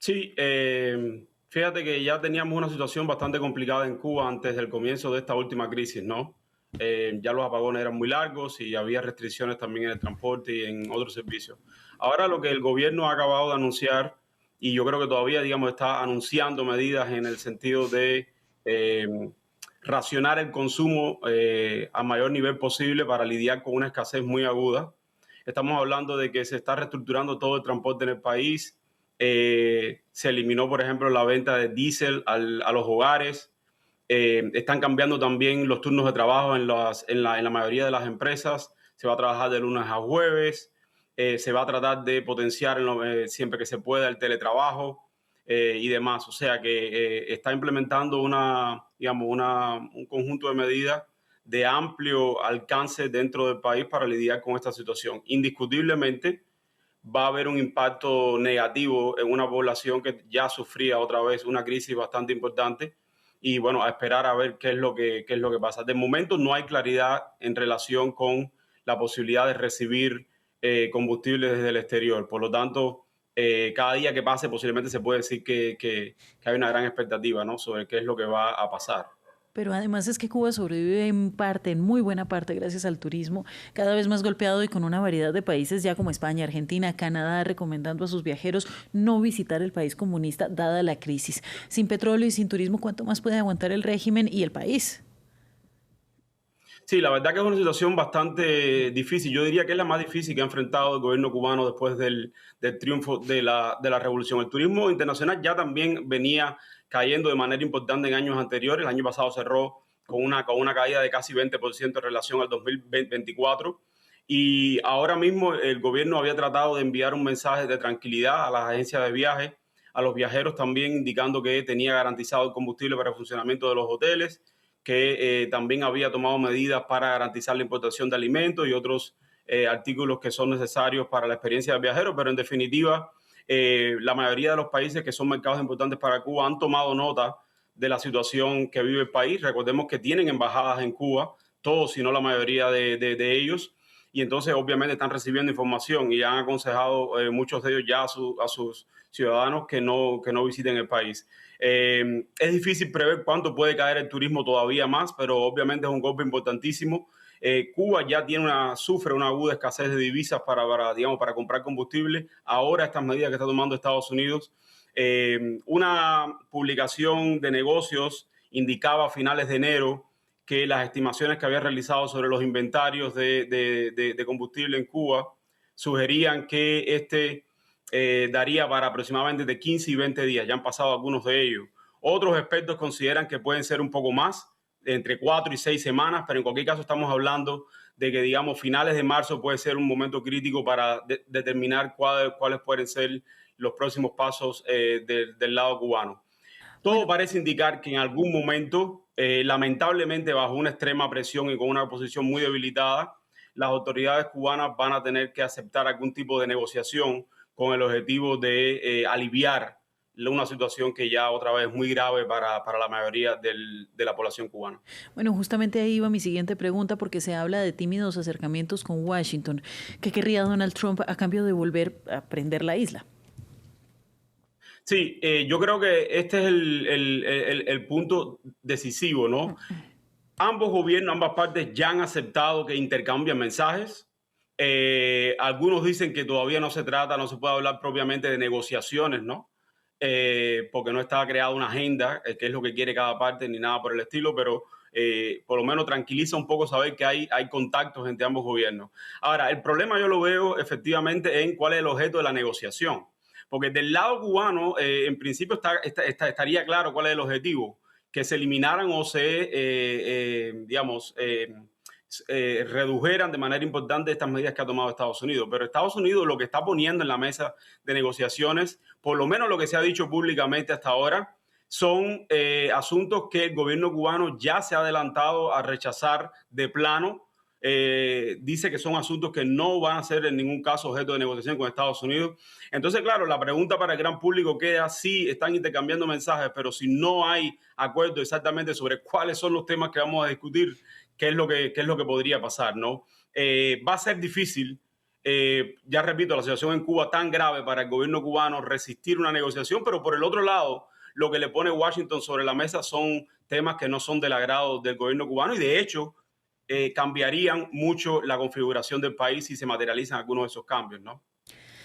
Sí, fíjate que ya teníamos una situación bastante complicada en Cuba antes del comienzo de esta última crisis, ¿no? Ya los apagones eran muy largos y había restricciones también en el transporte y en otros servicios. Ahora lo que el gobierno ha acabado de anunciar, y yo creo que todavía, digamos, está anunciando medidas en el sentido de eh, racionar el consumo a mayor nivel posible para lidiar con una escasez muy aguda. Estamos hablando de que se está reestructurando todo el transporte en el país. Se eliminó, por ejemplo, la venta de diésel a los hogares. Están cambiando también los turnos de trabajo en la mayoría de las empresas. Se va a trabajar de lunes a jueves. Se va a tratar de potenciar siempre que se pueda el teletrabajo y demás. O sea que está implementando digamos, un conjunto de medidas de amplio alcance dentro del país para lidiar con esta situación. Indiscutiblemente va a haber un impacto negativo en una población que ya sufría otra vez una crisis bastante importante y bueno, a esperar a ver qué es lo que pasa. De momento no hay claridad en relación con la posibilidad de recibir combustible desde el exterior. Por lo tanto, cada día que pase posiblemente se puede decir que hay una gran expectativa, ¿no?, sobre qué es lo que va a pasar. Pero además es que Cuba sobrevive en parte, en muy buena parte, gracias al turismo, cada vez más golpeado y con una variedad de países ya como España, Argentina, Canadá, recomendando a sus viajeros no visitar el país comunista dada la crisis. Sin petróleo y sin turismo, ¿cuánto más puede aguantar el régimen y el país? Sí, la verdad que es una situación bastante difícil. Yo diría que es la más difícil que ha enfrentado el gobierno cubano después del triunfo de la revolución. El turismo internacional ya también venía cayendo de manera importante en años anteriores. El año pasado cerró con una caída de casi 20% en relación al 2024. Y ahora mismo el gobierno había tratado de enviar un mensaje de tranquilidad a las agencias de viaje, a los viajeros también, indicando que tenía garantizado el combustible para el funcionamiento de los hoteles, que también había tomado medidas para garantizar la importación de alimentos y otros artículos que son necesarios para la experiencia del viajero, pero en definitiva, la mayoría de los países que son mercados importantes para Cuba han tomado nota de la situación que vive el país. Recordemos que tienen embajadas en Cuba, todos, si no la mayoría de ellos, y entonces obviamente están recibiendo información y han aconsejado muchos de ellos ya a sus ciudadanos que no visiten el país. Es difícil prever cuánto puede caer el turismo todavía más, pero obviamente es un golpe importantísimo. Cuba ya sufre una aguda escasez de divisas digamos, para comprar combustible. Ahora estas medidas que está tomando Estados Unidos. Una publicación de negocios indicaba a finales de enero que las estimaciones que había realizado sobre los inventarios de combustible en Cuba sugerían que daría para aproximadamente de 15 y 20 días. Ya han pasado algunos de ellos. Otros expertos consideran que pueden ser un poco más, entre 4 y 6 semanas, pero en cualquier caso estamos hablando de que, digamos, finales de marzo puede ser un momento crítico para determinar cuáles pueden ser los próximos pasos del lado cubano. Todo Bueno, parece indicar que en algún momento, lamentablemente bajo una extrema presión y con una posición muy debilitada, las autoridades cubanas van a tener que aceptar algún tipo de negociación con el objetivo de aliviar una situación que ya otra vez es muy grave para la mayoría de la población cubana. bueno, justamente ahí iba mi siguiente pregunta porque se habla de tímidos acercamientos con Washington. ¿Qué querría Donald Trump a cambio de volver a prender la isla? Sí, yo creo que este es el punto decisivo, ¿no? Ambos gobiernos, ambas partes ya han aceptado que intercambian mensajes. Algunos dicen que todavía no se puede hablar propiamente de negociaciones, ¿no? Porque no está creada una agenda, que es lo que quiere cada parte, ni nada por el estilo, pero por lo menos tranquiliza un poco saber que hay contactos entre ambos gobiernos. Ahora, el problema yo lo veo efectivamente en cuál es el objeto de la negociación. Porque del lado cubano, en principio estaría claro cuál es el objetivo, que se eliminaran o digamos, redujeran de manera importante estas medidas que ha tomado Estados Unidos. Pero Estados Unidos lo que está poniendo en la mesa de negociaciones, por lo menos lo que se ha dicho públicamente hasta ahora, son asuntos que el gobierno cubano ya se ha adelantado a rechazar de plano. Dice que son asuntos que no van a ser en ningún caso objeto de negociación con Estados Unidos. Entonces, claro, la pregunta para el gran público queda si están intercambiando mensajes, pero si no hay acuerdo exactamente sobre cuáles son los temas que vamos a discutir, qué es lo que podría pasar, ¿no? Va a ser difícil Ya repito, la situación en Cuba tan grave para el gobierno cubano resistir una negociación, pero por el otro lado, lo que le pone Washington sobre la mesa son temas que no son del agrado del gobierno cubano y de hecho cambiarían mucho la configuración del país si se materializan algunos de esos cambios, ¿no?